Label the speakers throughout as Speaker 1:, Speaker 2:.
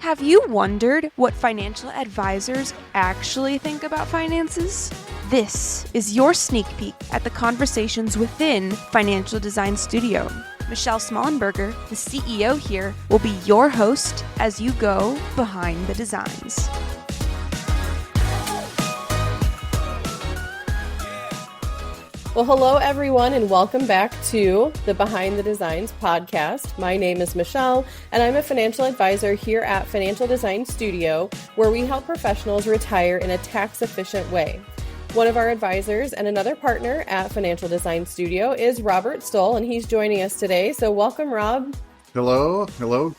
Speaker 1: Have you wondered what financial advisors actually think about finances? This is your sneak peek at the conversations within Financial Design Studio. Michelle Smallenberger, the CEO here, will be your host as you go behind the designs.
Speaker 2: Well, hello, everyone, and welcome back to the Behind the Designs podcast. My name is Michelle, and I'm a financial advisor here at Financial Design Studio, where we help professionals retire in a tax-efficient way. One of our advisors and another partner at Financial Design Studio is Robert Stoll, and he's joining us today. So welcome, Rob.
Speaker 3: Hello.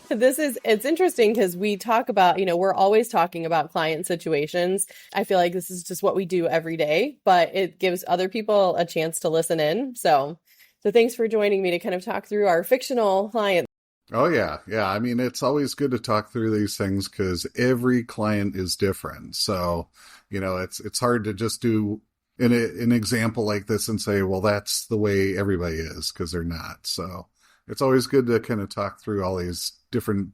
Speaker 2: It's interesting because we talk about, we're always talking about client situations. I feel like this is just what we do every day, but it gives other people a chance to listen in. So thanks for joining me to kind of talk through our fictional client.
Speaker 3: Oh, yeah. I mean, it's always good to talk through these things because every client is different. So, it's hard to just do an example like this and say, well, that's the way everybody is, because they're not. So it's always good to kind of talk through all these different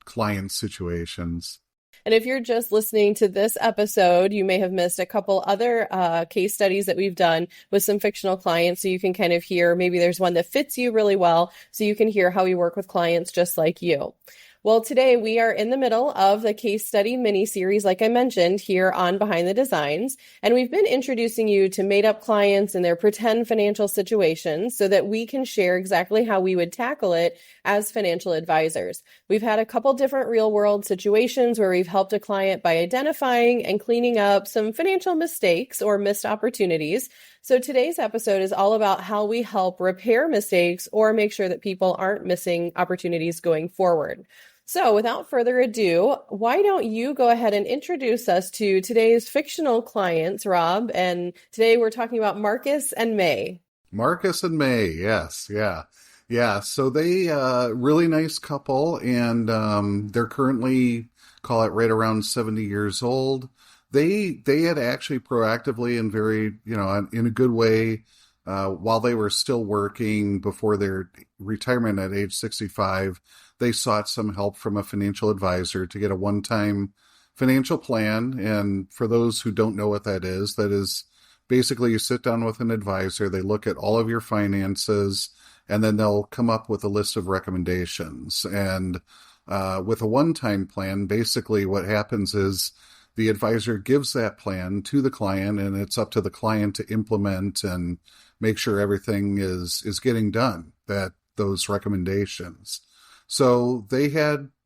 Speaker 3: client situations.
Speaker 2: And if you're just listening to this episode, you may have missed a couple other case studies that we've done with some fictional clients. So you can kind of hear, maybe there's one that fits you really well. So you can hear how we work with clients just like you. Well, today we are in the middle of the case study mini-series, like I mentioned, here on Behind the Designs. And we've been introducing you to made-up clients and their pretend financial situations so that we can share exactly how we would tackle it as financial advisors. We've had a couple different real-world situations where we've helped a client by identifying and cleaning up some financial mistakes or missed opportunities. So today's episode is all about how we help repair mistakes or make sure that people aren't missing opportunities going forward. So without further ado, why don't you go ahead and introduce us to today's fictional clients, Rob? And today we're talking about Marcus and May.
Speaker 3: Marcus and May, yes, yeah. So they really nice couple, and they're currently, call it right around 70 years old. They had actually proactively and very, in a good way, while they were still working before their retirement at age 65, they sought some help from a financial advisor to get a one-time financial plan. And for those who don't know what that is basically you sit down with an advisor, they look at all of your finances, and then they'll come up with a list of recommendations. And with a one-time plan, basically what happens is the advisor gives that plan to the client, and it's up to the client to implement and make sure everything is getting done, that those recommendations. So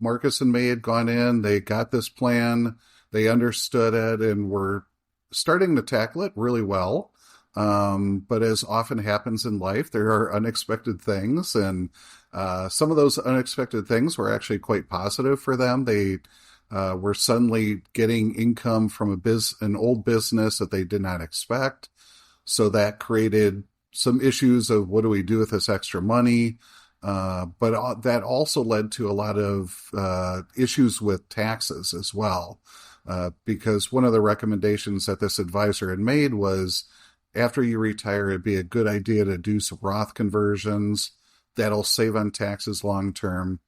Speaker 3: Marcus and May had gone in, they got this plan, they understood it, and were starting to tackle it really well. But as often happens in life, there are unexpected things, and some of those unexpected things were actually quite positive for them. They were suddenly getting income from an old business that they did not expect. So that created some issues of what do we do with this extra money? But that also led to a lot of issues with taxes as well, because one of the recommendations that this advisor had made was after you retire, it'd be a good idea to do some Roth conversions. That'll save on taxes long term.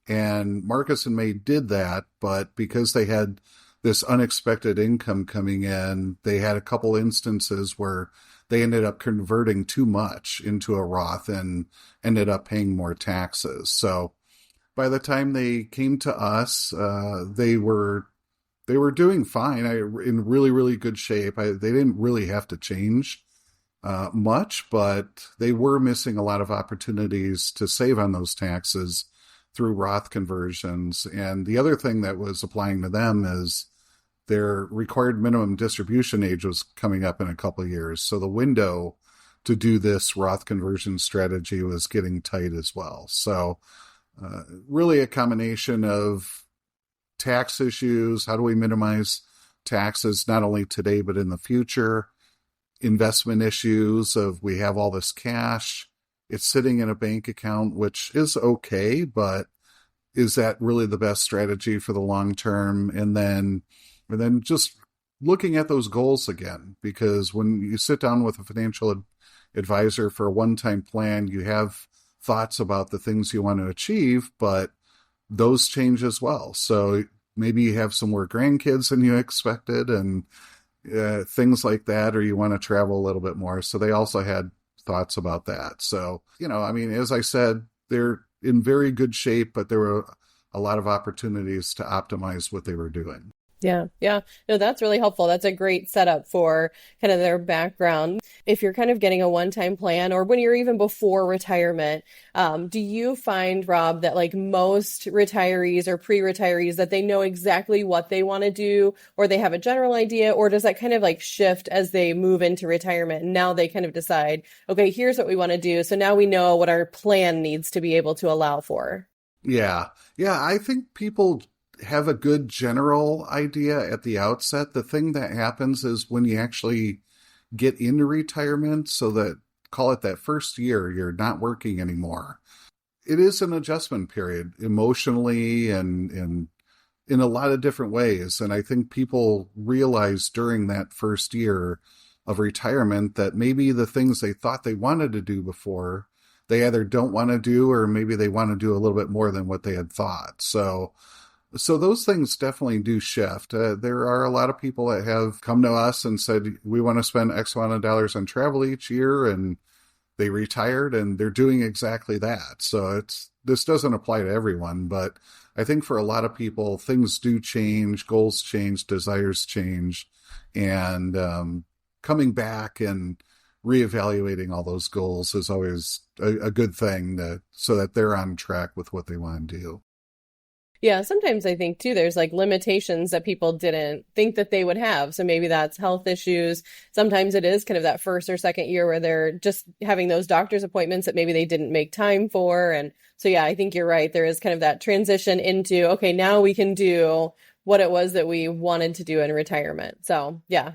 Speaker 3: And Marcus and May did that, but because they had this unexpected income coming in, they had a couple instances where they ended up converting too much into a Roth and ended up paying more taxes. So by the time they came to us, they were doing fine, in really, really good shape. They didn't really have to change much, but they were missing a lot of opportunities to save on those taxes through Roth conversions. And the other thing that was applying to them is their required minimum distribution age was coming up in a couple of years. So the window to do this Roth conversion strategy was getting tight as well. So really a combination of tax issues. How do we minimize taxes, not only today, but in the future? Investment issues of we have all this cash. It's sitting in a bank account, which is okay, but is that really the best strategy for the long term? And then just looking at those goals again, because when you sit down with a financial advisor for a one-time plan, you have thoughts about the things you want to achieve, but those change as well. So maybe you have some more grandkids than you expected and things like that, or you want to travel a little bit more. So they also had thoughts about that. So, I mean, as I said, they're in very good shape, but there were a lot of opportunities to optimize what they were doing.
Speaker 2: Yeah. Yeah. No, that's really helpful. That's a great setup for kind of their background. If you're kind of getting a one-time plan or when you're even before retirement, do you find, Rob, that like most retirees or pre-retirees that they know exactly what they want to do or they have a general idea, or does that kind of like shift as they move into retirement and now they kind of decide, okay, here's what we want to do. So now we know what our plan needs to be able to allow for.
Speaker 3: Yeah. Yeah. I think people have a good general idea at the outset. The thing that happens is when you actually get into retirement, so that call it that first year, you're not working anymore. It is an adjustment period emotionally and in a lot of different ways. And I think people realize during that first year of retirement that maybe the things they thought they wanted to do before, they either don't want to do, or maybe they want to do a little bit more than what they had thought. So those things definitely do shift. There are a lot of people that have come to us and said, we want to spend X amount of dollars on travel each year, and they retired and they're doing exactly that. So this doesn't apply to everyone, but I think for a lot of people, things do change, goals change, desires change, and coming back and reevaluating all those goals is always a good thing so that they're on track with what they want to do.
Speaker 2: Yeah, sometimes I think too, there's like limitations that people didn't think that they would have. So maybe that's health issues. Sometimes it is kind of that first or second year where they're just having those doctor's appointments that maybe they didn't make time for. And so, yeah, I think you're right. There is kind of that transition into, okay, now we can do what it was that we wanted to do in retirement. So, yeah.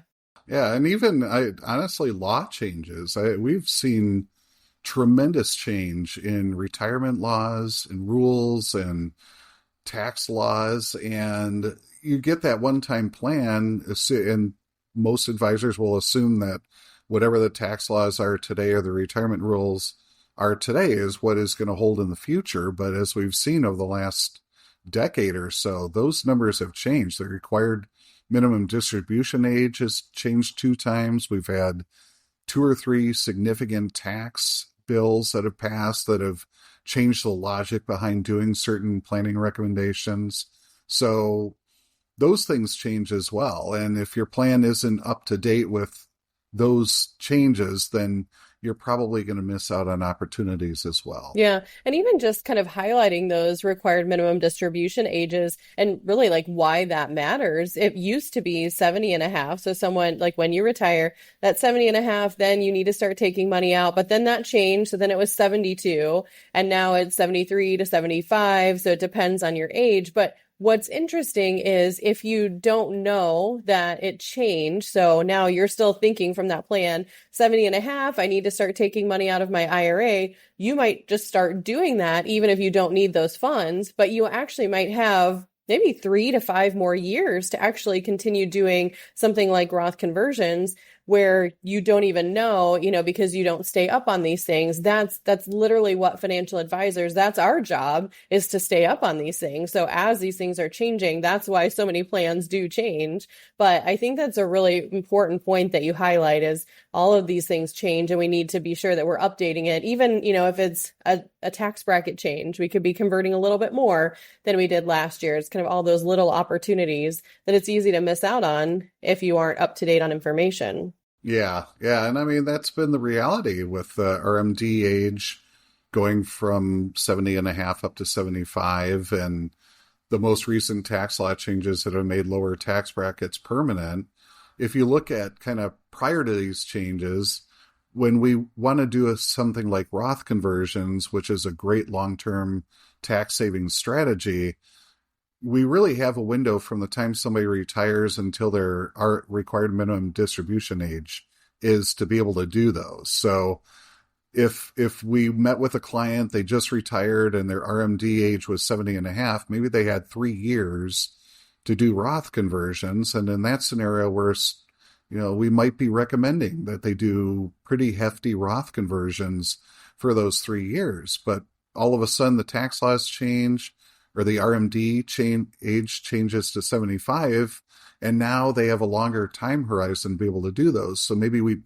Speaker 3: Yeah. And even honestly, law changes. We've seen tremendous change in retirement laws and rules and tax laws, and you get that one-time plan, and most advisors will assume that whatever the tax laws are today or the retirement rules are today is what is going to hold in the future. But as we've seen over the last decade or so, those numbers have changed. The required minimum distribution age has changed 2 times. We've had 2 or 3 significant tax bills that have passed that have changed the logic behind doing certain planning recommendations. So those things change as well. And if your plan isn't up to date with those changes, then you're probably going to miss out on opportunities as well.
Speaker 2: Yeah. And even just kind of highlighting those required minimum distribution ages and really like why that matters. It used to be 70 and a half. So someone like when you retire, that 70 and a half, then you need to start taking money out. But then that changed. So then it was 72 and now it's 73 to 75. So it depends on your age. But what's interesting is if you don't know that it changed, so now you're still thinking from that plan, 70 and a half, I need to start taking money out of my IRA, you might just start doing that even if you don't need those funds, but you actually might have maybe 3 to 5 more years to actually continue doing something like Roth conversions where you don't even know, because you don't stay up on these things. That's literally what financial advisors, that's our job, is to stay up on these things. So as these things are changing, that's why so many plans do change. But I think that's a really important point that you highlight is all of these things change and we need to be sure that we're updating it. Even, if it's a tax bracket change, we could be converting a little bit more than we did last year. It's kind of all those little opportunities that it's easy to miss out on if you aren't up to date on information.
Speaker 3: Yeah. And I mean, that's been the reality with the RMD age going from 70 and a half up to 75, and the most recent tax law changes that have made lower tax brackets permanent. If you look at kind of prior to these changes, when we want to do something like Roth conversions, which is a great long-term tax savings strategy, we really have a window from the time somebody retires until their required minimum distribution age is to be able to do those. So if we met with a client, they just retired and their RMD age was 70 and a half, maybe they had 3 years to do Roth conversions. And in that scenario where, we might be recommending that they do pretty hefty Roth conversions for those 3 years. But all of a sudden the tax laws change. or the RMD age changes to 75, and now they have a longer time horizon to be able to do those. So maybe we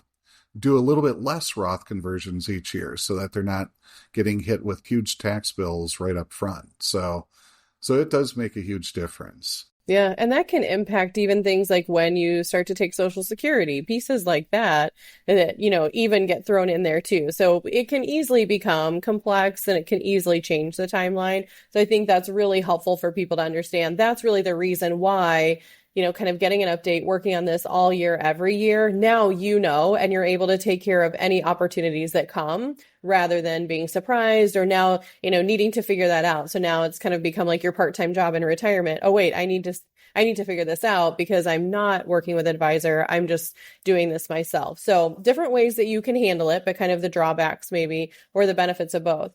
Speaker 3: do a little bit less Roth conversions each year so that they're not getting hit with huge tax bills right up front. So it does make a huge difference.
Speaker 2: Yeah, and that can impact even things like when you start to take Social Security, pieces like that, that, even get thrown in there too. So it can easily become complex and it can easily change the timeline. So I think that's really helpful for people to understand. That's really the reason why, kind of getting an update, working on this all year, every year. Now, and you're able to take care of any opportunities that come rather than being surprised or now, needing to figure that out. So now it's kind of become like your part-time job in retirement. Oh, wait, I need to figure this out because I'm not working with an advisor. I'm just doing this myself. So different ways that you can handle it, but kind of the drawbacks maybe, or the benefits of both.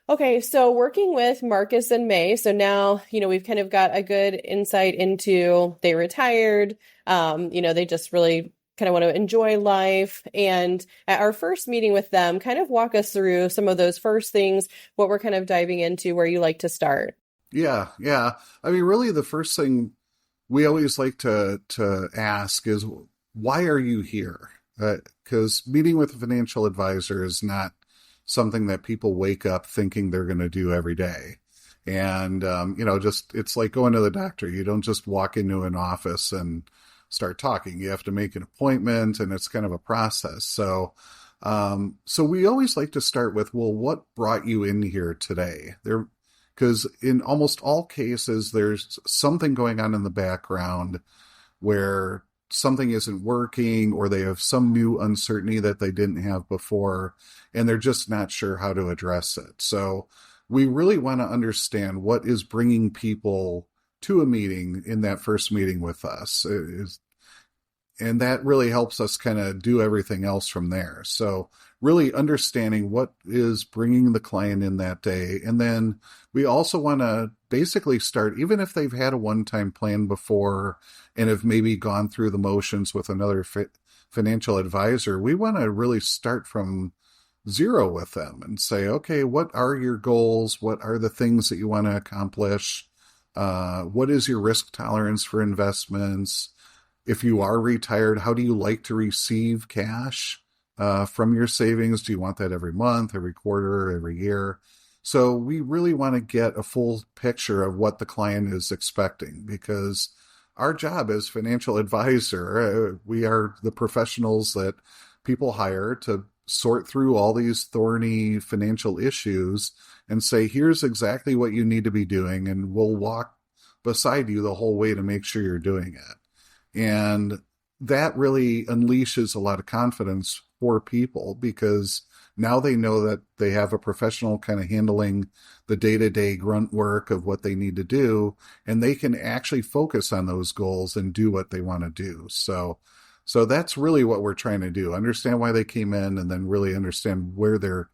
Speaker 2: Okay, so working with Marcus and May. So now, we've kind of got a good insight into they retired. They just really kind of want to enjoy life. And at our first meeting with them, kind of walk us through some of those first things, what we're kind of diving into, where you like to start.
Speaker 3: Yeah. I mean, really the first thing we always like to ask is, why are you here? Because meeting with a financial advisor is not something that people wake up thinking they're going to do every day. And, it's like going to the doctor. You don't just walk into an office and start talking. You have to make an appointment, and it's kind of a process. So we always like to start with, well, what brought you in here today? Because in almost all cases, there's something going on in the background where something isn't working, or they have some new uncertainty that they didn't have before, and they're just not sure how to address it. So we really want to understand what is bringing people to a meeting in that first meeting with us. And that really helps us kind of do everything else from there. So really understanding what is bringing the client in that day. And then we also want to basically start, even if they've had a one-time plan before and have maybe gone through the motions with another financial advisor, we want to really start from zero with them and say, okay, what are your goals? What are the things that you want to accomplish? What is your risk tolerance for investments? If you are retired, how do you like to receive cash from your savings? Do you want that every month, every quarter, every year? So we really want to get a full picture of what the client is expecting, because our job as financial advisor, we are the professionals that people hire to sort through all these thorny financial issues and say, here's exactly what you need to be doing, and we'll walk beside you the whole way to make sure you're doing it. And that really unleashes a lot of confidence for people, because now they know that they have a professional kind of handling the day-to-day grunt work of what they need to do, and they can actually focus on those goals and do what they want to do. So that's really what we're trying to do. Understand why they came in, and then really understand where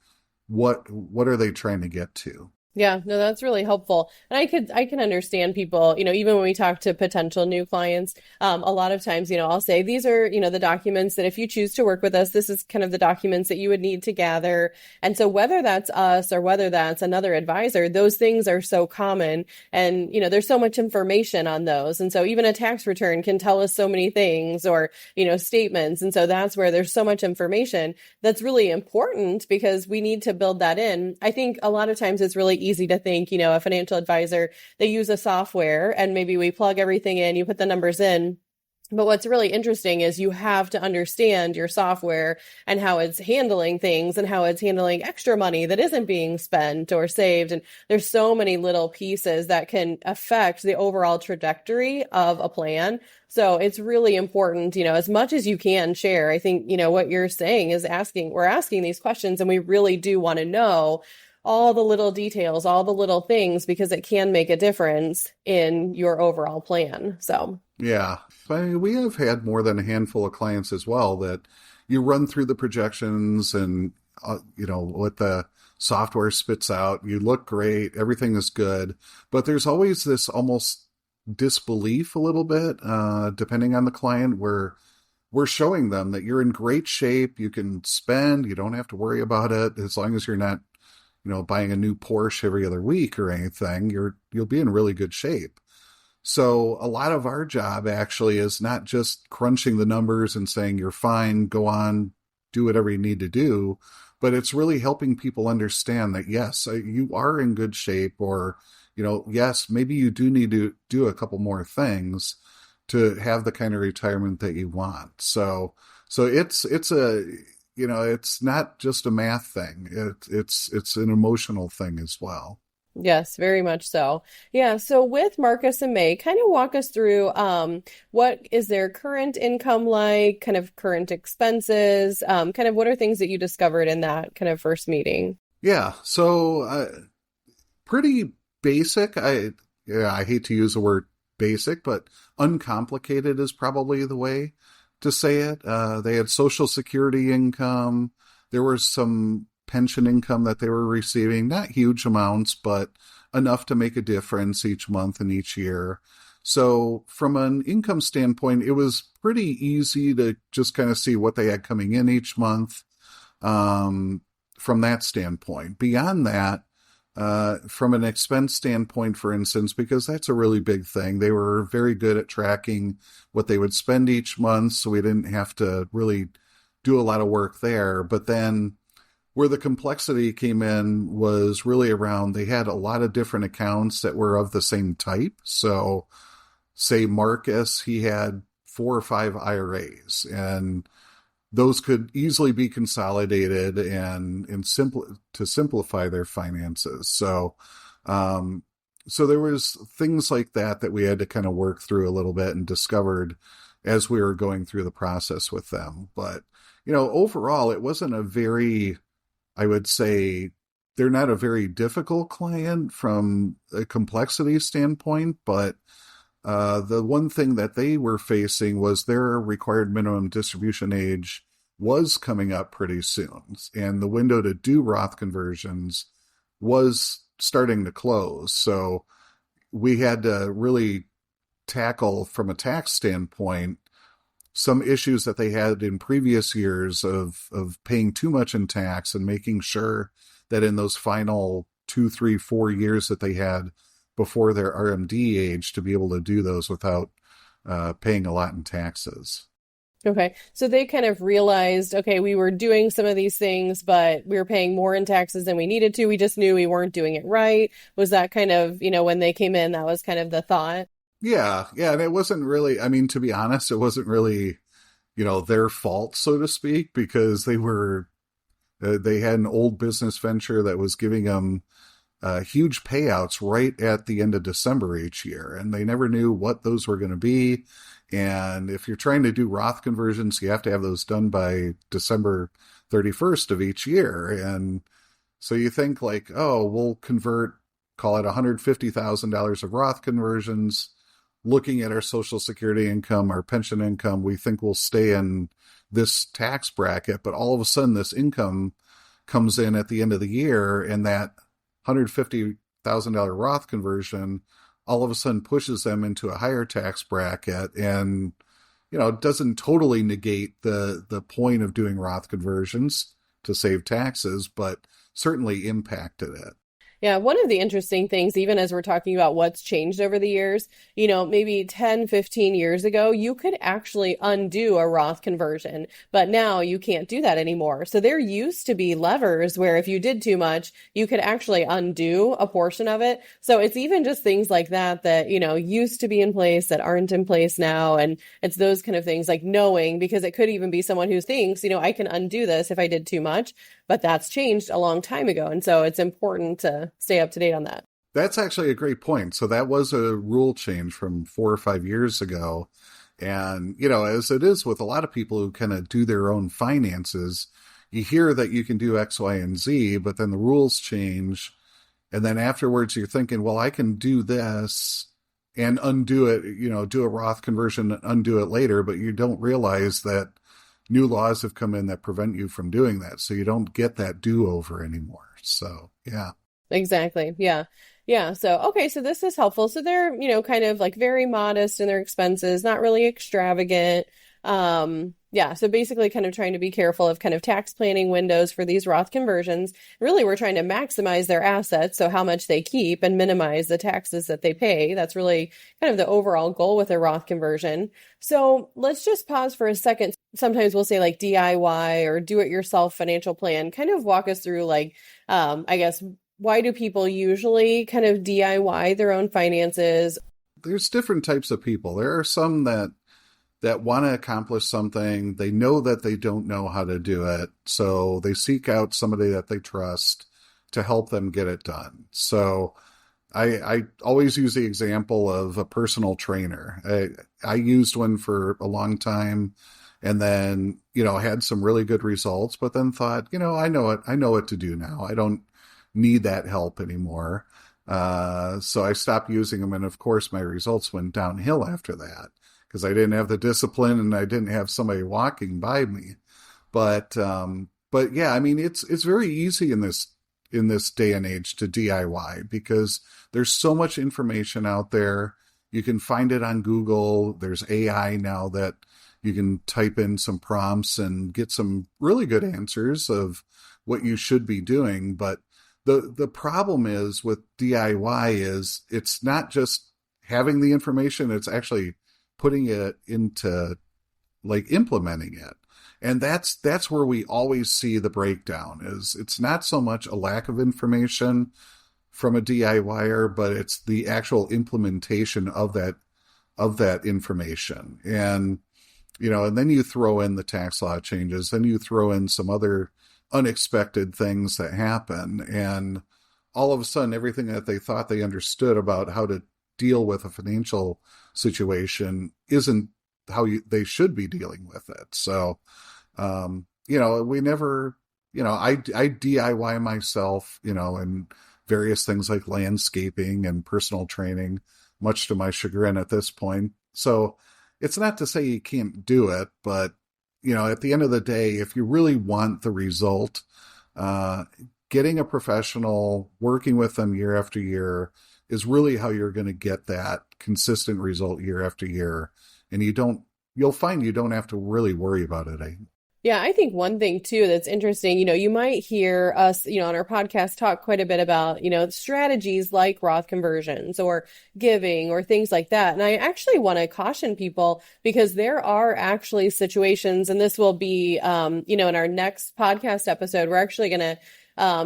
Speaker 3: what are they trying to get to.
Speaker 2: Yeah, no, that's really helpful. And I can understand people, even when we talk to potential new clients, a lot of times, I'll say, these are, the documents that if you choose to work with us, this is kind of the documents that you would need to gather. And so whether that's us or whether that's another advisor, those things are so common, and, there's so much information on those. And so even a tax return can tell us so many things, or, statements. And so that's where there's so much information that's really important, because we need to build that in. I think a lot of times it's really easy to think, a financial advisor, they use a software and maybe we plug everything in, you put the numbers in. But what's really interesting is you have to understand your software and how it's handling things and how it's handling extra money that isn't being spent or saved. And there's so many little pieces that can affect the overall trajectory of a plan. So it's really important, as much as you can share. I think, what you're saying is we're asking these questions, and we really do want to know all the little details, all the little things, because it can make a difference in your overall plan. So,
Speaker 3: yeah, I mean, we have had more than a handful of clients as well that you run through the projections and, what the software spits out. You look great. Everything is good. But there's always this almost disbelief a little bit, depending on the client, where we're showing them that you're in great shape. You can spend. You don't have to worry about it as long as you're not buying a new Porsche every other week or anything. You'll be in really good shape. So a lot of our job actually is not just crunching the numbers and saying you're fine, go on, do whatever you need to do, but it's really helping people understand that, yes, you are in good shape, or, yes, maybe you do need to do a couple more things to have the kind of retirement that you want. So it's a, it's not just a math thing. It's an emotional thing as well.
Speaker 2: Yes, very much so. Yeah. So with Marcus and May, kind of walk us through what is their current income like, kind of current expenses, kind of what are things that you discovered in that kind of first meeting?
Speaker 3: Yeah. So pretty basic. I hate to use the word basic, but uncomplicated is probably the way to say it. They had Social Security income. There was some pension income that they were receiving, not huge amounts, but enough to make a difference each month and each year. So from an income standpoint, it was pretty easy to just kind of see what they had coming in each month from that standpoint. Beyond that, from an expense standpoint, for instance, because that's a really big thing, they were very good at tracking what they would spend each month, so we didn't have to really do a lot of work there. But then where the complexity came in was really around, they had a lot of different accounts that were of the same type. So say Marcus, he had 4 or 5 IRAs, and those could easily be consolidated and to simplify their finances. So there was things like that we had to kind of work through a little bit and discovered as we were going through the process with them. But, overall, it wasn't I would say they're not a very difficult client from a complexity standpoint, but the one thing that they were facing was their required minimum distribution age was coming up pretty soon. And the window to do Roth conversions was starting to close. So we had to really tackle, from a tax standpoint, some issues that they had in previous years of paying too much in tax, and making sure that in those final 2, 3, 4 years that they had before their RMD age, to be able to do those without paying a lot in taxes.
Speaker 2: Okay. So they kind of realized, okay, we were doing some of these things, but we were paying more in taxes than we needed to. We just knew we weren't doing it right. Was that kind of, when they came in, that was kind of the thought?
Speaker 3: Yeah. And it wasn't really, to be honest, it wasn't really, their fault, so to speak, because they had an old business venture that was giving them huge payouts right at the end of December each year. And they never knew what those were going to be. And if you're trying to do Roth conversions, you have to have those done by December 31st of each year. And so you think like, oh, we'll convert, call it $150,000 of Roth conversions. Looking at our Social Security income, our pension income, we think we'll stay in this tax bracket. But all of a sudden, this income comes in at the end of the year, and that $150,000 Roth conversion all of a sudden pushes them into a higher tax bracket. And, it doesn't totally negate the point of doing Roth conversions to save taxes, but certainly impacted it.
Speaker 2: Yeah, one of the interesting things, even as we're talking about what's changed over the years, maybe 10, 15 years ago, you could actually undo a Roth conversion, but now you can't do that anymore. So there used to be levers where if you did too much, you could actually undo a portion of it. So it's even just things like that, used to be in place that aren't in place now. And it's those kind of things like knowing, because it could even be someone who thinks, I can undo this if I did too much, but that's changed a long time ago. And so it's important to stay up to date on that.
Speaker 3: That's actually a great point. So that was a rule change from 4 or 5 years ago. And, as it is with a lot of people who kind of do their own finances, you hear that you can do X, Y, and Z, but then the rules change. And then afterwards you're thinking, well, I can do this and undo it, do a Roth conversion and undo it later, but you don't realize that new laws have come in that prevent you from doing that. So you don't get that do-over anymore. So, yeah.
Speaker 2: Exactly. Yeah. Yeah. So, okay. So this is helpful. So they're, kind of like very modest in their expenses, not really extravagant. Yeah, so basically kind of trying to be careful of kind of tax planning windows for these Roth conversions. Really, we're trying to maximize their assets, so how much they keep, and minimize the taxes that they pay. That's really kind of the overall goal with a Roth conversion. So let's just pause for a second. Sometimes we'll say like DIY or do it yourself financial plan. Kind of walk us through like, I guess, why do people usually kind of DIY their own finances?
Speaker 3: There's different types of people. There are some that want to accomplish something. They know that they don't know how to do it. So they seek out somebody that they trust to help them get it done. So I always use the example of a personal trainer. I used one for a long time and then, had some really good results, but then thought, I know it. I know what to do now. I don't need that help anymore. So I stopped using them. And of course, my results went downhill after that, because I didn't have the discipline and I didn't have somebody walking by me. But yeah, I mean, it's very easy in this day and age to DIY because there's so much information out there. You can find it on Google. There's AI now that you can type in some prompts and get some really good answers of what you should be doing. But the problem is with DIY is it's not just having the information, it's actually putting it into like implementing it. And that's where we always see the breakdown is it's not so much a lack of information from a DIYer, but it's the actual implementation of that information. And, and then you throw in the tax law changes, then you throw in some other unexpected things that happen. And all of a sudden, everything that they thought they understood about how to deal with a financial situation isn't how they should be dealing with it. So, we never, I DIY myself, in various things like landscaping and personal training, much to my chagrin at this point. So it's not to say you can't do it, but, at the end of the day, if you really want the result, getting a professional, working with them year after year is really how you're going to get that consistent result year after year. And you'll find you don't have to really worry about it.
Speaker 2: Yeah, I think one thing too that's interesting, you might hear us, on our podcast talk quite a bit about, strategies like Roth conversions or giving or things like that. And I actually want to caution people because there are actually situations, and this will be, in our next podcast episode, we're actually going to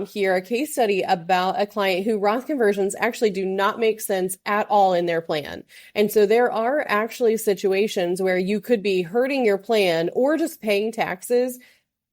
Speaker 2: hear a case study about a client who Roth conversions actually do not make sense at all in their plan. And so there are actually situations where you could be hurting your plan or just paying taxes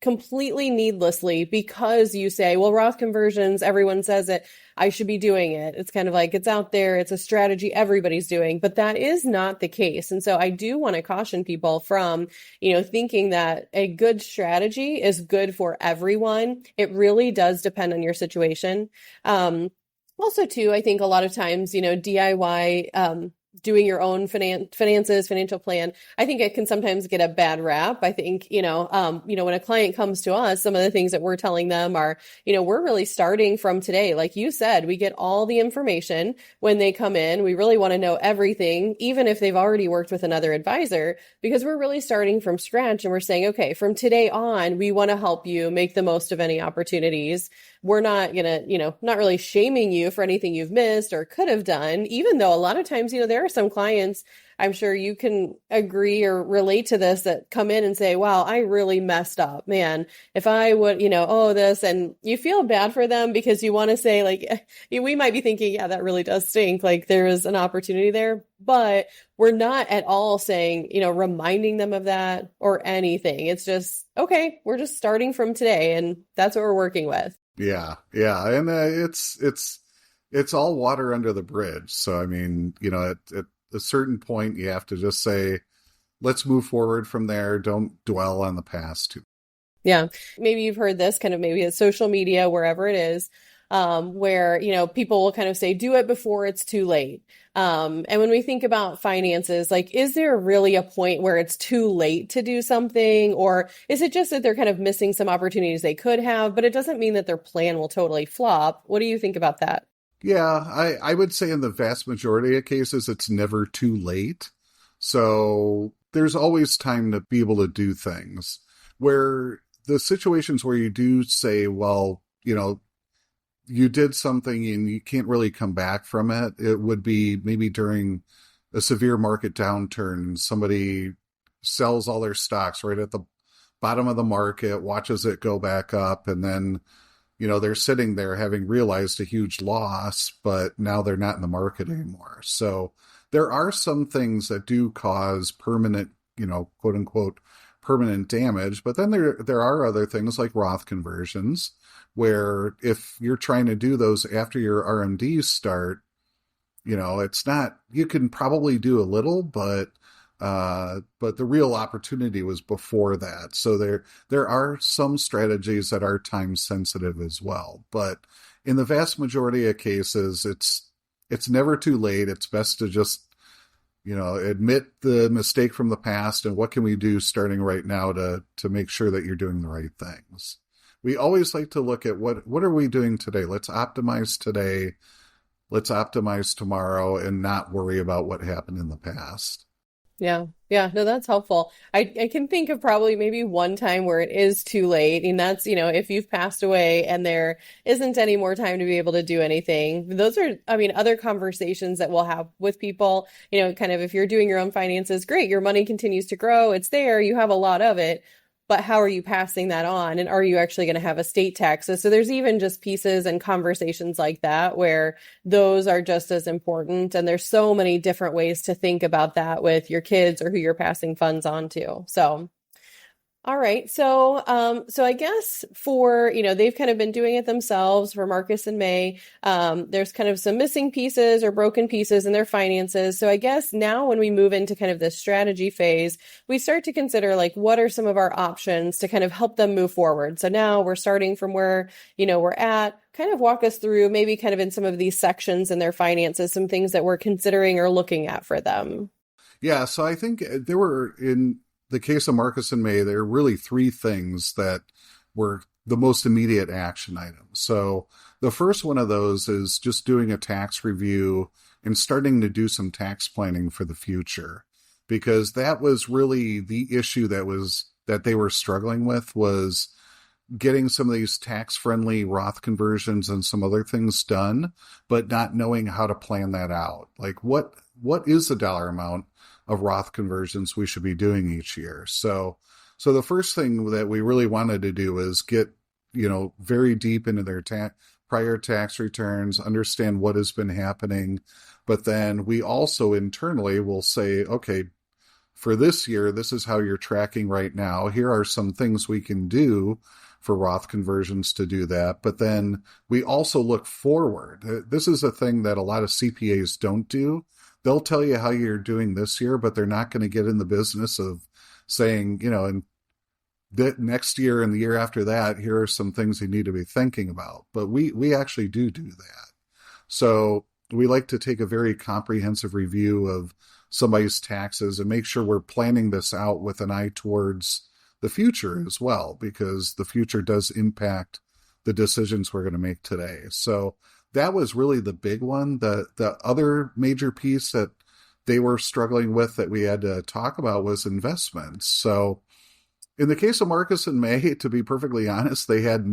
Speaker 2: completely needlessly because you say, well, Roth conversions, everyone says it, I should be doing it. It's kind of like it's out there. It's a strategy everybody's doing, but that is not the case. And so I do want to caution people from, thinking that a good strategy is good for everyone. It really does depend on your situation. Also too, I think a lot of times, DIY, doing your own finances, financial plan, I think it can sometimes get a bad rap. I think, when a client comes to us, some of the things that we're telling them are, we're really starting from today. Like you said, we get all the information when they come in. We really want to know everything, even if they've already worked with another advisor, because we're really starting from scratch. And we're saying, okay, from today on, we want to help you make the most of any opportunities. We're not going to, not really shaming you for anything you've missed or could have done, even though a lot of times, there are some clients, I'm sure you can agree or relate to this, that come in and say, wow, I really messed up, man. If I would, this, and you feel bad for them because you want to say like, we might be thinking, yeah, that really does stink. Like there is an opportunity there, but we're not at all saying, reminding them of that or anything. It's just, okay, we're just starting from today and that's what we're working with.
Speaker 3: Yeah. And it's all water under the bridge. So, I mean, at a certain point, you have to just say, let's move forward from there. Don't dwell on the past too.
Speaker 2: Yeah. Maybe you've heard this kind of maybe at social media, wherever it is, where, people will kind of say, do it before it's too late. And when we think about finances, like, is there really a point where it's too late to do something? Or is it just that they're kind of missing some opportunities they could have, but it doesn't mean that their plan will totally flop? What do you think about that?
Speaker 3: Yeah, I would say in the vast majority of cases, it's never too late. So there's always time to be able to do things. Where the situations where you do say, well, you did something and you can't really come back from it, it would be maybe during a severe market downturn, somebody sells all their stocks right at the bottom of the market, watches it go back up, and then they're sitting there having realized a huge loss, but now they're not in the market anymore. So there are some things that do cause permanent, quote unquote, permanent damage. But then there are other things like Roth conversions, where if you're trying to do those after your RMDs start, it's not, you can probably do a little, but the real opportunity was before that. So there are some strategies that are time sensitive as well. But in the vast majority of cases, it's never too late. It's best to just, admit the mistake from the past and what can we do starting right now to make sure that you're doing the right things. We always like to look at what are we doing today? Let's optimize today. Let's optimize tomorrow and not worry about what happened in the past.
Speaker 2: Yeah. Yeah. No, that's helpful. I can think of probably maybe one time where it is too late. And that's, if you've passed away and there isn't any more time to be able to do anything. Those are, other conversations that we'll have with people, kind of if you're doing your own finances, great. Your money continues to grow. It's there. You have a lot of it. But how are you passing that on? And are you actually going to have estate taxes? So there's even just pieces and conversations like that where those are just as important. And there's so many different ways to think about that with your kids or who you're passing funds on to. So, all right. So I guess for, they've kind of been doing it themselves for Marcus and May. There's kind of some missing pieces or broken pieces in their finances. So I guess now when we move into kind of this strategy phase, we start to consider like, what are some of our options to kind of help them move forward? So now we're starting from where, we're at. Kind of walk us through maybe kind of in some of these sections in their finances, some things that we're considering or looking at for them.
Speaker 3: Yeah. So I think there were, in the case of Marcus and May, there are really three things that were the most immediate action items. So the first one of those is just doing a tax review and starting to do some tax planning for the future, because that was really the issue that they were struggling with, was getting some of these tax-friendly Roth conversions and some other things done, but not knowing how to plan that out. Like what is the dollar amount of Roth conversions we should be doing each year? So the first thing that we really wanted to do is get, very deep into their prior tax returns, understand what has been happening. But then we also internally will say, okay, for this year, this is how you're tracking right now. Here are some things we can do for Roth conversions to do that. But then we also look forward. This is a thing that a lot of CPAs don't do. They'll tell you how you're doing this year, but they're not going to get in the business of saying, and that next year and the year after that, here are some things you need to be thinking about. But we actually do that. So we like to take a very comprehensive review of somebody's taxes and make sure we're planning this out with an eye towards the future as well, because the future does impact the decisions we're going to make today. So that was really the big one. The other major piece that they were struggling with that we had to talk about was investments. So in the case of Marcus and May, to be perfectly honest, they had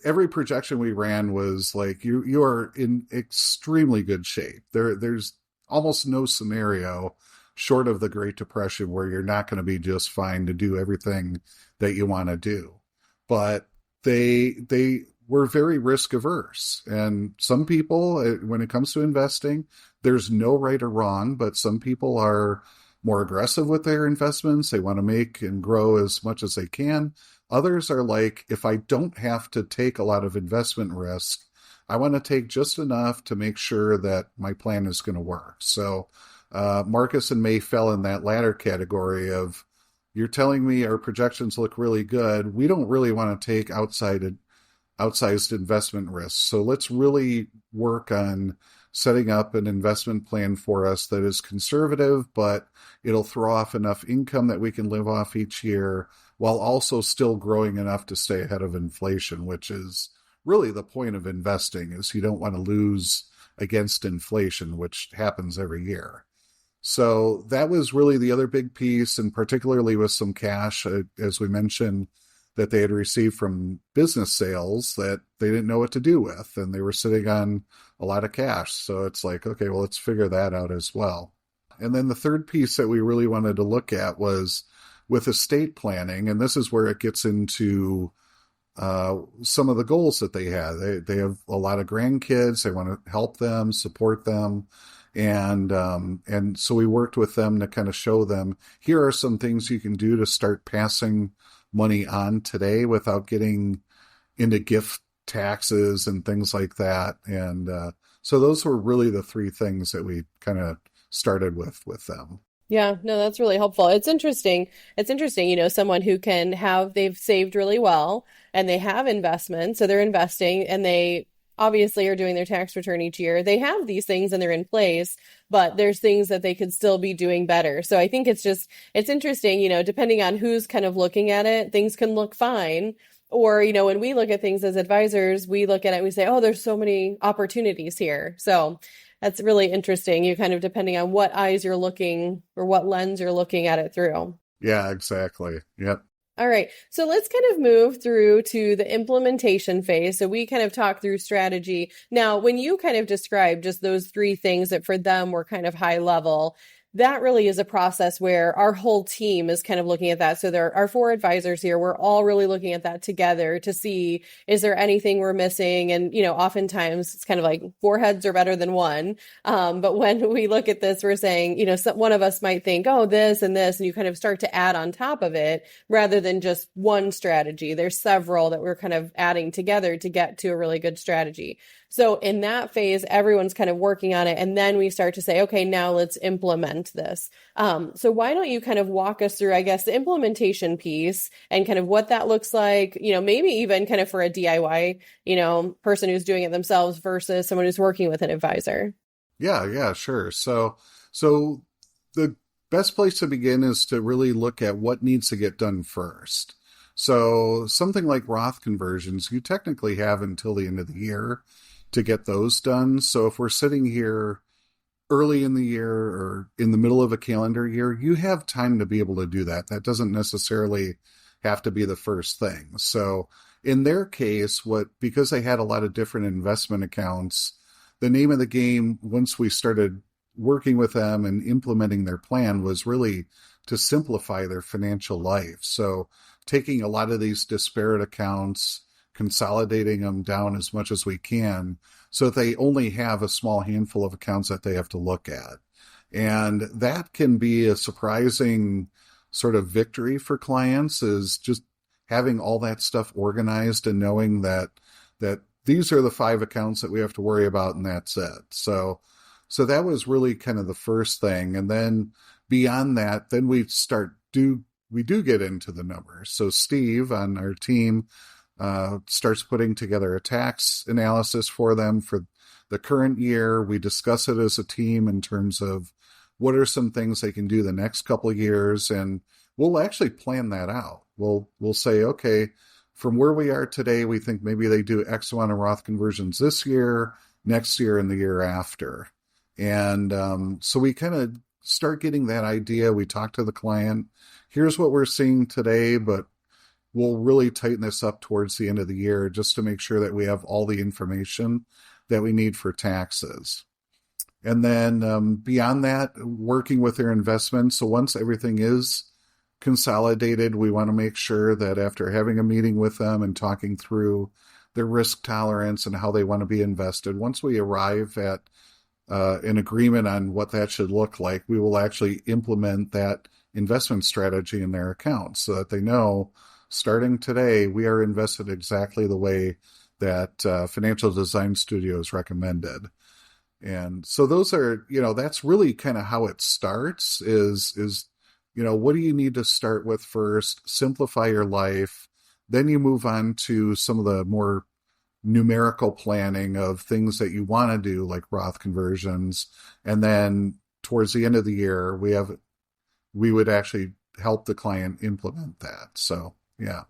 Speaker 3: every projection we ran was like, you are in extremely good shape. There's almost no scenario short of the Great Depression where you're not going to be just fine to do everything that you want to do. But they were very risk averse. And some people, when it comes to investing, there's no right or wrong, but some people are more aggressive with their investments. They want to make and grow as much as they can. Others are like, if I don't have to take a lot of investment risk, I want to take just enough to make sure that my plan is going to work. So Marcus and May fell in that latter category of, you're telling me our projections look really good. We don't really want to take outsized investment risks. So let's really work on setting up an investment plan for us that is conservative, but it'll throw off enough income that we can live off each year while also still growing enough to stay ahead of inflation, which is really the point of investing, is you don't want to lose against inflation, which happens every year. So that was really the other big piece, and particularly with some cash, as we mentioned, that they had received from business sales that they didn't know what to do with, and they were sitting on a lot of cash. So it's like, okay, well, let's figure that out as well. And then the third piece that we really wanted to look at was with estate planning, and this is where it gets into some of the goals that they had. They have a lot of grandkids. They want to help them, support them, and so we worked with them to kind of show them, here are some things you can do to start passing money on today without getting into gift taxes and things like that. And so those were really the three things that we kind of started with them.
Speaker 2: Yeah, no, that's really helpful. It's interesting. It's interesting, someone who they've saved really well and they have investments. So they're investing and they obviously are doing their tax return each year. They have these things and they're in place, but there's things that they could still be doing better. So I think it's interesting, depending on who's kind of looking at it, things can look fine. Or, when we look at things as advisors, we look at it and we say, oh, there's so many opportunities here. So that's really interesting. You kind of depending on what eyes you're looking or what lens you're looking at it through.
Speaker 3: Yeah, exactly. Yep.
Speaker 2: All right. So let's kind of move through to the implementation phase. So we kind of talked through strategy. Now, when you kind of described just those three things that for them were kind of high level, that really is a process where our whole team is kind of looking at that. So there are 4 advisors here. We're all really looking at that together to see, is there anything we're missing? And, oftentimes it's kind of like 4 heads are better than one. But when we look at this, we're saying, one of us might think, oh, this and this, and you kind of start to add on top of it rather than just one strategy. There's several that we're kind of adding together to get to a really good strategy. So in that phase, everyone's kind of working on it. And then we start to say, okay, now let's implement this. So why don't you kind of walk us through, I guess, the implementation piece and kind of what that looks like, maybe even kind of for a DIY, person who's doing it themselves versus someone who's working with an advisor.
Speaker 3: Yeah, sure. So the best place to begin is to really look at what needs to get done first. So something like Roth conversions, you technically have until the end of the year to get those done. So if we're sitting here early in the year or in the middle of a calendar year, you have time to be able to do that. That doesn't necessarily have to be the first thing. So in their case, because they had a lot of different investment accounts, the name of the game, once we started working with them and implementing their plan, was really to simplify their financial life. So taking a lot of these disparate accounts, consolidating them down as much as we can so that they only have a small handful of accounts that they have to look at. And that can be a surprising sort of victory for clients, is just having all that stuff organized and knowing that these are the 5 accounts that we have to worry about and that's it. So that was really kind of the first thing. And then beyond that, then we do get into the numbers. So Steve on our team starts putting together a tax analysis for them for the current year. We discuss it as a team in terms of what are some things they can do the next couple of years, and we'll actually plan that out. We'll say, okay, from where we are today, we think maybe they do X amount of Roth conversions this year, next year, and the year after. And so we kind of start getting that idea. We talk to the client. Here's what we're seeing today, but we'll really tighten this up towards the end of the year just to make sure that we have all the information that we need for taxes. And then beyond that, working with their investments. So once everything is consolidated, we want to make sure that after having a meeting with them and talking through their risk tolerance and how they want to be invested, once we arrive at an agreement on what that should look like, we will actually implement that investment strategy in their accounts so that they know, starting today, we are invested exactly the way that Financial Design Studios recommended. And so those are, that's really kind of how it starts is, what do you need to start with first? Simplify your life. Then you move on to some of the more numerical planning of things that you want to do, like Roth conversions. And then towards the end of the year, we would actually help the client implement that. So, yeah.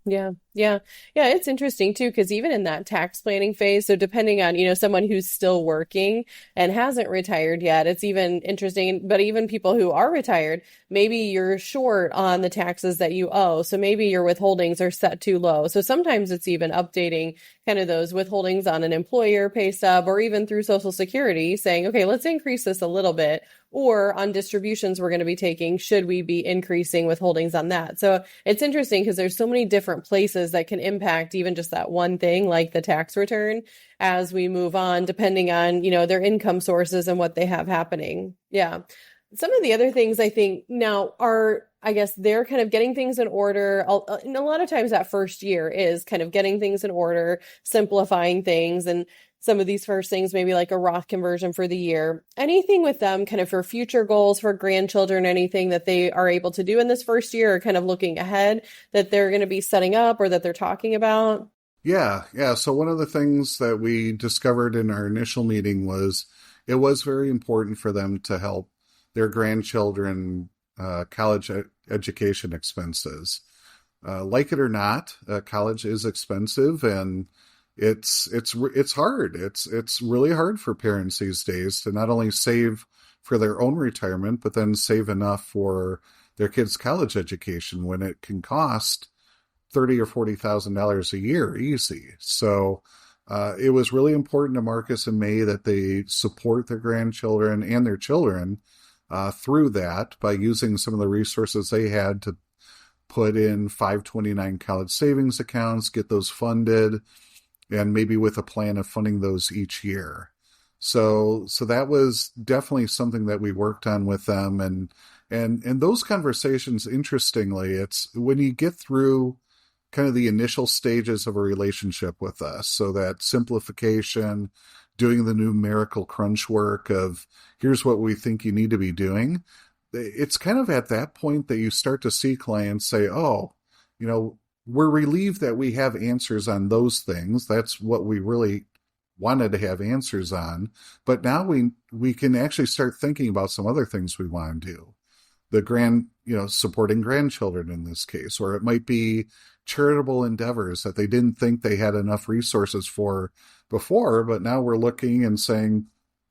Speaker 2: Yeah. Yeah. Yeah. It's interesting too, because even in that tax planning phase, so depending on, someone who's still working and hasn't retired yet, it's even interesting. But even people who are retired, maybe you're short on the taxes that you owe. So maybe your withholdings are set too low. So sometimes it's even updating kind of those withholdings on an employer pay stub or even through Social Security saying, okay, let's increase this a little bit. Or on distributions we're going to be taking, should we be increasing withholdings on that? So it's interesting because there's so many different places that can impact even just that one thing, like the tax return, as we move on, depending on, their income sources and what they have happening. Yeah. Some of the other things I think now are, I guess they're kind of getting things in order. And a lot of times that first year is kind of getting things in order, simplifying things. And some of these first things, maybe like a Roth conversion for the year, anything with them kind of for future goals for grandchildren, anything that they are able to do in this first year or kind of looking ahead that they're going to be setting up or that they're talking about.
Speaker 3: Yeah, yeah. So one of the things that we discovered in our initial meeting was it was very important for them to help their grandchildren college education expenses. Like it or not, college is expensive, and it's hard. It's really hard for parents these days to not only save for their own retirement, but then save enough for their kids' college education when it can cost $30,000 or $40,000 a year easy. So it was really important to Marcus and May that they support their grandchildren and their children through that by using some of the resources they had to put in 529 college savings accounts, get those funded, and maybe with a plan of funding those each year. So that was definitely something that we worked on with them, and those conversations, interestingly, it's when you get through kind of the initial stages of a relationship with us. So that simplification, doing the numerical crunch work of here's what we think you need to be doing. It's kind of at that point that you start to see clients say, oh, we're relieved that we have answers on those things. That's what we really wanted to have answers on. But now we can actually start thinking about some other things we want to do. Supporting grandchildren in this case, or it might be charitable endeavors that they didn't think they had enough resources for before, but now we're looking and saying,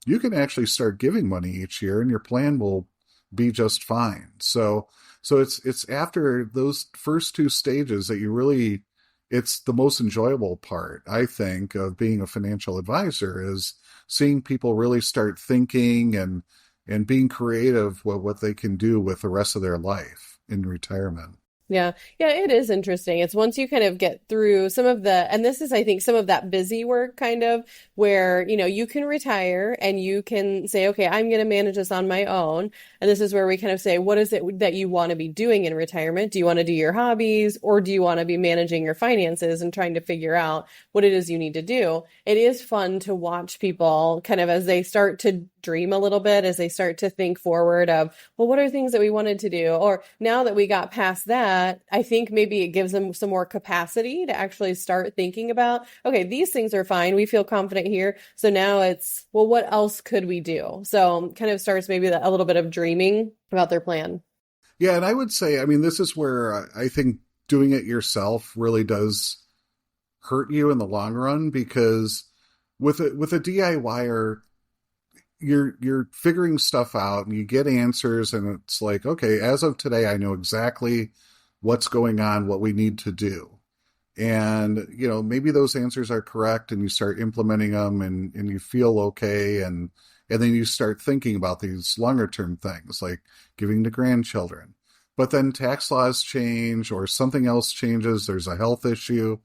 Speaker 3: you can actually start giving money each year and your plan will be just fine. So it's after those first two stages that it's the most enjoyable part, I think, of being a financial advisor is seeing people really start thinking and being creative with what they can do with the rest of their life in retirement.
Speaker 2: Yeah. Yeah, it is interesting. It's once you kind of get through and this is, I think, some of that busy work kind of where, you can retire and you can say, okay, I'm going to manage this on my own. And this is where we kind of say, what is it that you want to be doing in retirement? Do you want to do your hobbies or do you want to be managing your finances and trying to figure out what it is you need to do? It is fun to watch people kind of as they start to dream a little bit, as they start to think forward of, well, what are things that we wanted to do? Or now that we got past that, I think maybe it gives them some more capacity to actually start thinking about, okay, these things are fine. We feel confident here. So now it's, well, what else could we do? So kind of starts maybe a little bit of dreaming about their plan.
Speaker 3: Yeah. And I would say, this is where I think doing it yourself really does hurt you in the long run, because with a DIYer, you're figuring stuff out and you get answers and it's like, okay, as of today, I know exactly what's going on, what we need to do. And, maybe those answers are correct and you start implementing them and you feel okay. And then you start thinking about these longer term things like giving to grandchildren. But then tax laws change or something else changes. There's a health issue.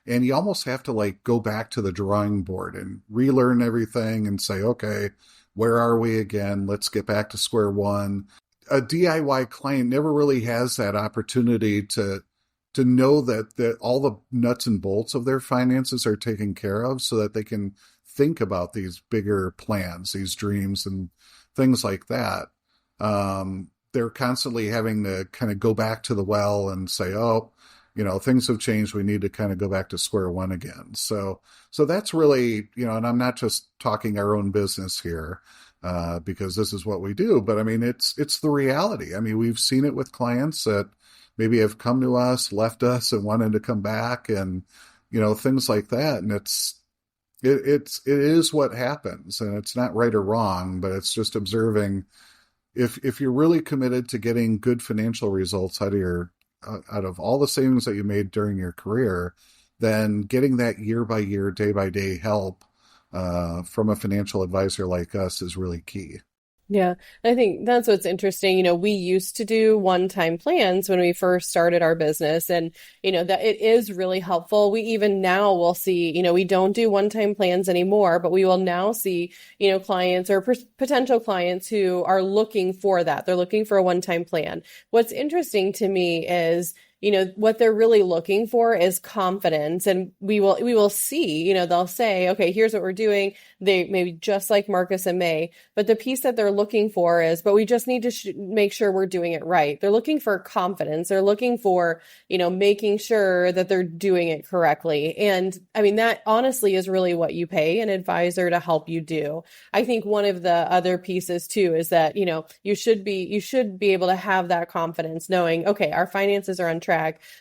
Speaker 3: And you almost have to go back to the drawing board and relearn everything and say, okay, where are we again? Let's get back to square one. A DIY client never really has that opportunity to know that all the nuts and bolts of their finances are taken care of so that they can think about these bigger plans, these dreams and things like that. They're constantly having to kind of go back to the well and say, oh, things have changed. We need to kind of go back to square one again. So that's really, and I'm not just talking our own business here. because this is what we do. But I mean, it's the reality. I mean, we've seen it with clients that maybe have come to us, left us, and wanted to come back, and things like that. And it is what happens, and it's not right or wrong, but it's just observing if you're really committed to getting good financial results out of all the savings that you made during your career, then getting that year by year, day by day help from a financial advisor like us is really key.
Speaker 2: Yeah, I think that's what's interesting. We used to do one-time plans when we first started our business, and that it is really helpful. We even now will see, we don't do one-time plans anymore, but we will now see, clients or potential clients who are looking for that. They're looking for a one-time plan. What's interesting to me is what they're really looking for is confidence. And we will see, they'll say, okay, here's what we're doing. They maybe just like Marcus and May, but the piece that they're looking for is, but we just need to make sure we're doing it right. They're looking for confidence. They're looking for, making sure that they're doing it correctly. And I mean, that honestly is really what you pay an advisor to help you do. I think one of the other pieces too is that, you should be able to have that confidence knowing, okay, our finances are on track.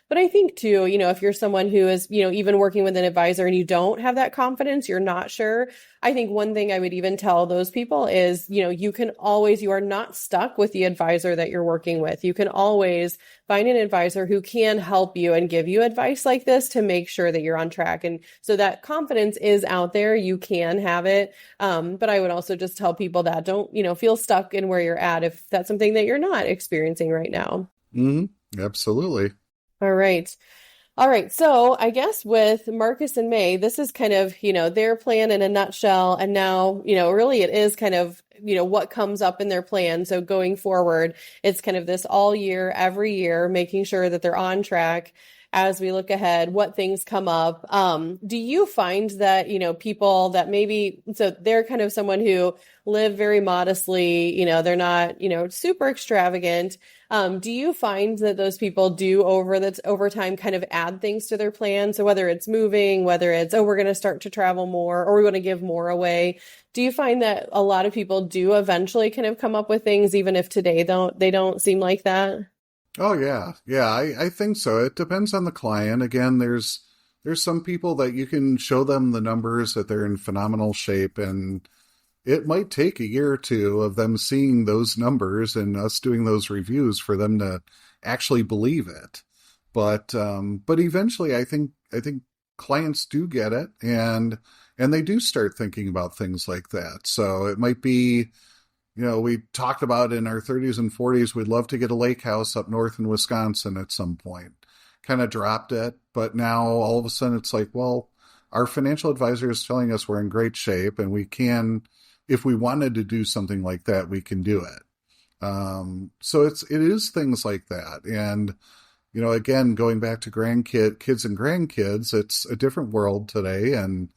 Speaker 2: But I think too, if you're someone who is, even working with an advisor and you don't have that confidence, you're not sure. I think one thing I would even tell those people is, you are not stuck with the advisor that you're working with. You can always find an advisor who can help you and give you advice like this to make sure that you're on track. And so that confidence is out there. You can have it. But I would also just tell people that don't, feel stuck in where you're at if that's something that you're not experiencing right now.
Speaker 3: Mm-hmm. Absolutely.
Speaker 2: All right. All right. So I guess with Marcus and May, this is kind of, their plan in a nutshell. And now, really it is kind of, what comes up in their plan. So going forward, it's kind of this all year, every year, making sure that they're on track as we look ahead, what things come up. Do you find that, people that maybe, so they're kind of someone who live very modestly, they're not, super extravagant. Do you find that those people do over time kind of add things to their plan? So whether it's moving, whether it's, we're going to start to travel more, or we're going to give more away. Do you find that a lot of people do eventually kind of come up with things, even if today they don't seem like that?
Speaker 3: Oh yeah. Yeah, I think so. It depends on the client. Again, there's some people that you can show them the numbers that they're in phenomenal shape, and it might take a year or two of them seeing those numbers and us doing those reviews for them to actually believe it. But eventually I think clients do get it, and they do start thinking about things like that. So it might be, we talked about in our 30s and 40s, we'd love to get a lake house up north in Wisconsin at some point. Kind of dropped it, but now all of a sudden it's like, well, our financial advisor is telling us we're in great shape, and we can, if we wanted to do something like that, we can do it. So it is things like that. And, again, going back to kids and grandkids, it's a different world today, and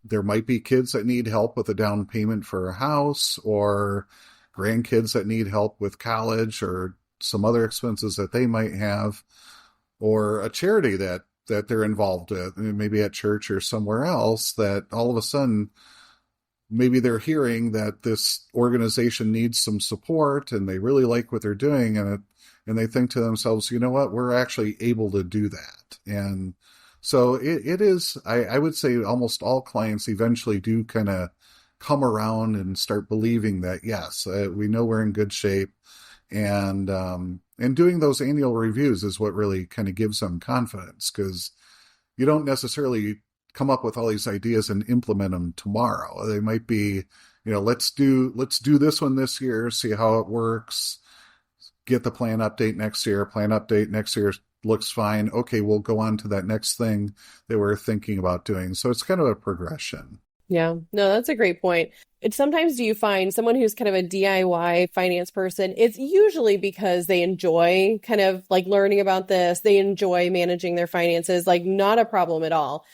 Speaker 3: there might be kids that need help with a down payment for a house, or grandkids that need help with college or some other expenses that they might have, or a charity that they're involved with, maybe at church or somewhere else, that all of a sudden maybe they're hearing that this organization needs some support and they really like what they're doing, and they think to themselves, you know what, we're actually able to do that. And so it is, I would say almost all clients eventually do kind of come around and start believing that, yes, we know we're in good shape. And doing those annual reviews is what really kind of gives them confidence, because you don't necessarily come up with all these ideas and implement them tomorrow. They might be, let's do this one this year, see how it works, get the plan update next year, looks fine. Okay, we'll go on to that next thing that we're thinking about doing. So it's kind of a progression.
Speaker 2: Yeah, no, that's a great point. Sometimes do you find someone who's kind of a DIY finance person, it's usually because they enjoy kind of like learning about this. They enjoy managing their finances, like not a problem at all.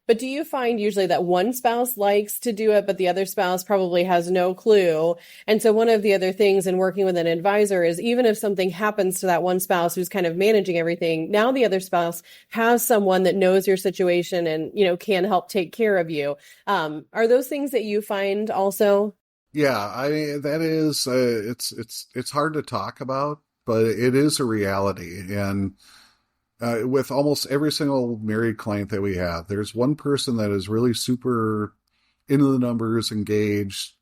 Speaker 2: But do you find usually that one spouse likes to do it, but the other spouse probably has no clue? And so one of the other things in working with an advisor is, even if something happens to that one spouse who's kind of managing everything, now the other spouse has someone that knows your situation and, can help take care of you. Are those things that you find also?
Speaker 3: Yeah, I mean that is it's hard to talk about, but it is a reality. And with almost every single married client that we have, there's one person that is really super into the numbers, engaged,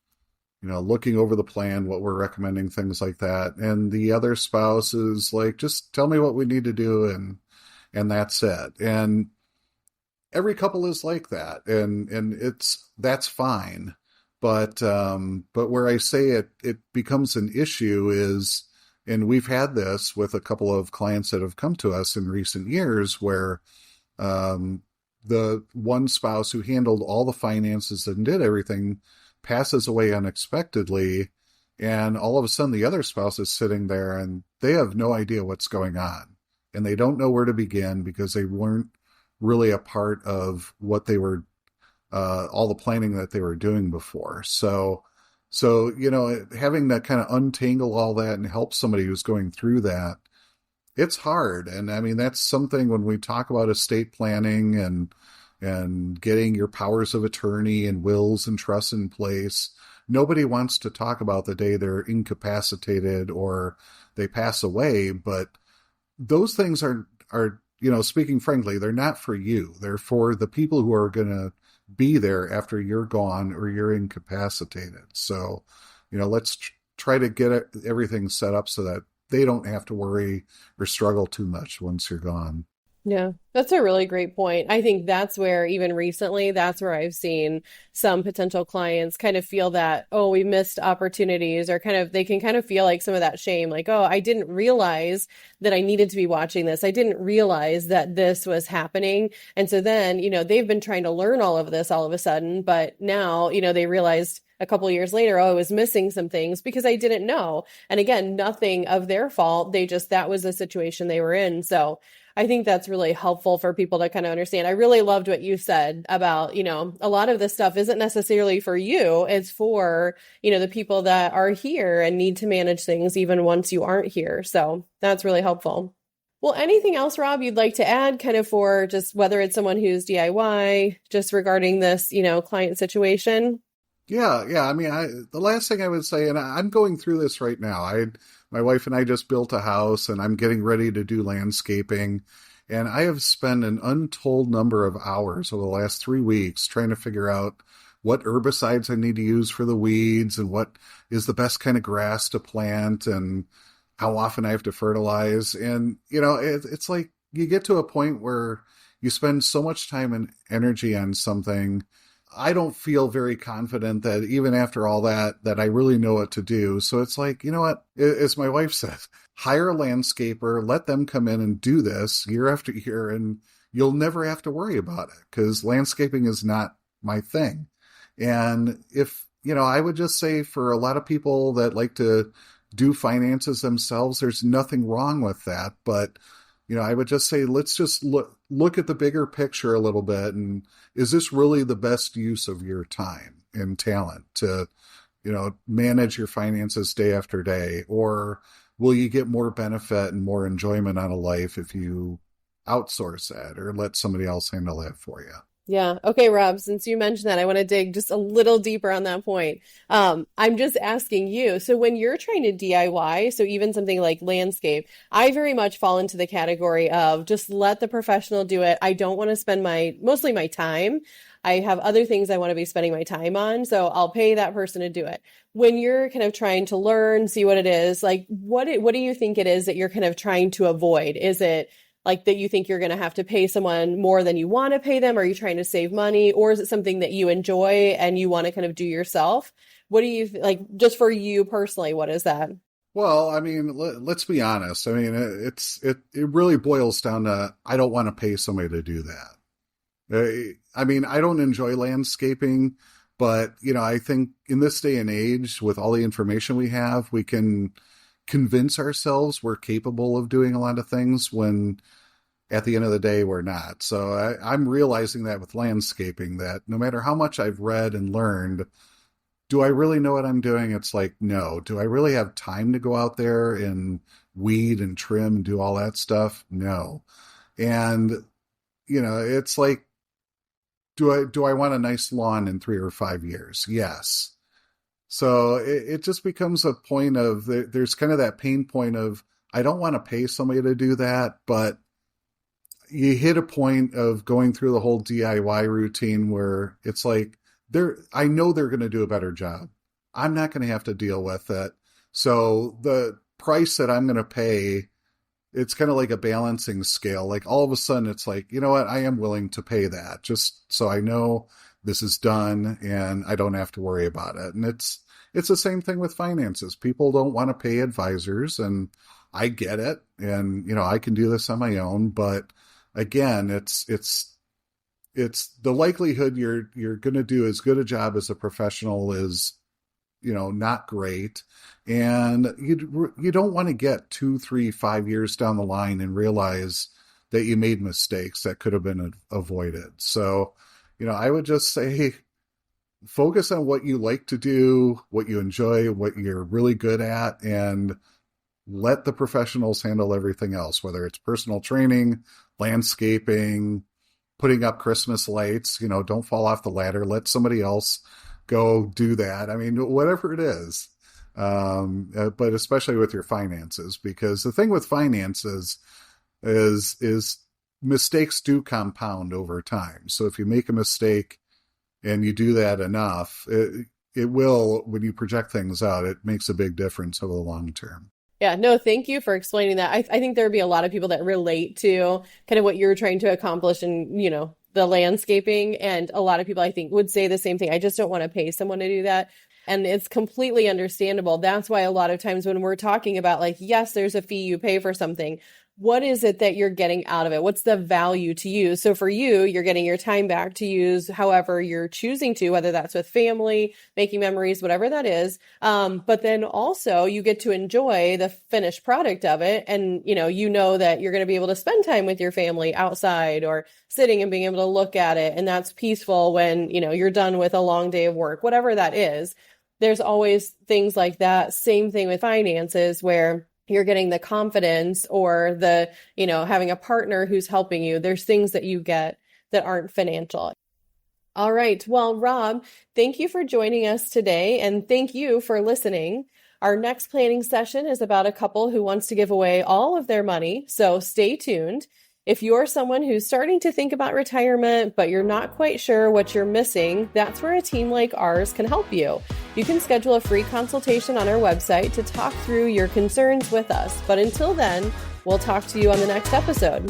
Speaker 3: looking over the plan, what we're recommending, things like that. And the other spouse is like, just tell me what we need to do, and that's it. And every couple is like that, and that's fine. But where I say it becomes an issue is, and we've had this with a couple of clients that have come to us in recent years, where um, the one spouse who handled all the finances and did everything passes away unexpectedly, and all of a sudden the other spouse is sitting there and they have no idea what's going on, and they don't know where to begin because they weren't really a part of what they were, all the planning that they were doing before. So having to kind of untangle all that and help somebody who's going through that, it's hard. And I mean, that's something when we talk about estate planning and getting your powers of attorney and wills and trusts in place, nobody wants to talk about the day they're incapacitated or they pass away. But those things are speaking frankly, they're not for you. They're for the people who are going to be there after you're gone or you're incapacitated. So, let's try to get everything set up so that they don't have to worry or struggle too much once you're gone.
Speaker 2: Yeah, that's a really great point. I think that's where, even recently, that's where I've seen some potential clients kind of feel that, oh, we missed opportunities, or kind of, they can kind of feel like some of that shame, like, oh, I didn't realize that I needed to be watching this. I didn't realize that this was happening. And so then, they've been trying to learn all of this all of a sudden, but now, they realized a couple of years later, oh, I was missing some things because I didn't know. And again, nothing of their fault. That was the situation they were in. So I think that's really helpful for people to kind of understand. I really loved what you said about, a lot of this stuff isn't necessarily for you. It's for, the people that are here and need to manage things even once you aren't here. So that's really helpful. Well, anything else, Rob, you'd like to add kind of for just whether it's someone who's DIY, just regarding this, client situation?
Speaker 3: Yeah. I mean, the last thing I would say, and I'm going through this right now. My wife and I just built a house, and I'm getting ready to do landscaping, and I have spent an untold number of hours over the last 3 weeks trying to figure out what herbicides I need to use for the weeds, and what is the best kind of grass to plant, and how often I have to fertilize. And it's like you get to a point where you spend so much time and energy on something. I don't feel very confident that even after all that I really know what to do. So it's like, you know what? As my wife said, hire a landscaper, let them come in and do this year after year, and you'll never have to worry about it, because landscaping is not my thing. And if, I would just say, for a lot of people that like to do finances themselves, there's nothing wrong with that. But I would just say, let's just look at the bigger picture a little bit. And is this really the best use of your time and talent to, manage your finances day after day? Or will you get more benefit and more enjoyment out of life if you outsource that or let somebody else handle that for you?
Speaker 2: Yeah. Okay, Rob, since you mentioned that, I want to dig just a little deeper on that point. I'm just asking you, so when you're trying to DIY, so even something like landscape, I very much fall into the category of just let the professional do it. I don't want to spend mostly my time. I have other things I want to be spending my time on, so I'll pay that person to do it. When you're kind of trying to learn, see what it is, like what do you think it is that you're kind of trying to avoid? Is it like that you think you're going to have to pay someone more than you want to pay them? Are you trying to save money? Or is it something that you enjoy and you want to kind of do yourself? What do you like, just for you personally, what is that?
Speaker 3: Well, I mean, let's be honest. I mean, it really boils down to, I don't want to pay somebody to do that. I mean, I don't enjoy landscaping, but I think in this day and age, with all the information we have, we can convince ourselves we're capable of doing a lot of things when at the end of the day we're not. So I'm realizing that with landscaping, that no matter how much I've read and learned, do I really know what I'm doing? It's like, no. Do I really have time to go out there and weed and trim and do all that stuff? No. And it's like, do I want a nice lawn in 3 or 5 years? Yes. So it just becomes a point of, there's kind of that pain point of, I don't want to pay somebody to do that, but you hit a point of going through the whole DIY routine where it's like, I know they're going to do a better job. I'm not going to have to deal with it. So the price that I'm going to pay, it's kind of like a balancing scale. Like all of a sudden it's like, you know what? I am willing to pay that just so I know this is done and I don't have to worry about it. And it's the same thing with finances. People don't want to pay advisors, and I get it. And, I can do this on my own, but again, it's the likelihood you're going to do as good a job as a professional is, not great. And you don't want to get 2, 3, 5 years down the line and realize that you made mistakes that could have been avoided. So, I would just say, focus on what you like to do, what you enjoy, what you're really good at, and let the professionals handle everything else, whether it's personal training, landscaping, putting up Christmas lights. Don't fall off the ladder. Let somebody else go do that. I mean, whatever it is. But especially with your finances, because the thing with finances is mistakes do compound over time. So if you make a mistake and you do that enough, it will, when you project things out, it makes a big difference over the long term.
Speaker 2: Yeah, no, thank you for explaining that. I think there would be a lot of people that relate to kind of what you're trying to accomplish in, the landscaping. And a lot of people, I think, would say the same thing. I just don't want to pay someone to do that. And it's completely understandable. That's why a lot of times when we're talking about like, yes, there's a fee you pay for something. What is it that you're getting out of it? What's the value to you? So for you, you're getting your time back to use however you're choosing to, whether that's with family, making memories, whatever that is. But then also you get to enjoy the finished product of it. And, you know that you're going to be able to spend time with your family outside or sitting and being able to look at it. And that's peaceful when, you're done with a long day of work, whatever that is. There's always things like that. Same thing with finances where you're getting the confidence or the, having a partner who's helping you. There's things that you get that aren't financial. All right. Well, Rob, thank you for joining us today. And thank you for listening. Our next planning session is about a couple who wants to give away all of their money. So stay tuned. If you're someone who's starting to think about retirement, but you're not quite sure what you're missing, that's where a team like ours can help you. You can schedule a free consultation on our website to talk through your concerns with us. But until then, we'll talk to you on the next episode.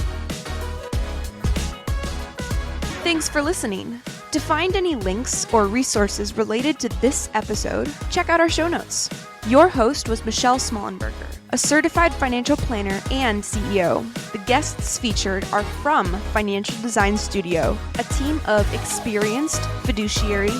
Speaker 1: Thanks for listening. To find any links or resources related to this episode, check out our show notes. Your host was Michelle Smallenberger, a certified financial planner and CEO. The guests featured are from Financial Design Studio, a team of experienced, fiduciary,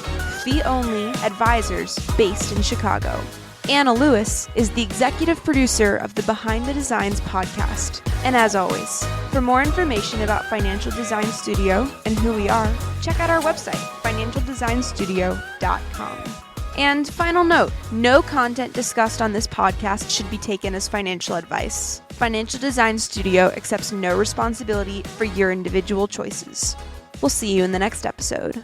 Speaker 1: fee-only advisors based in Chicago. Anna Lewis is the executive producer of the Behind the Designs podcast. And as always, for more information about Financial Design Studio and who we are, check out our website, financialdesignstudio.com. And final note, no content discussed on this podcast should be taken as financial advice. Financial Design Studio accepts no responsibility for your individual choices. We'll see you in the next episode.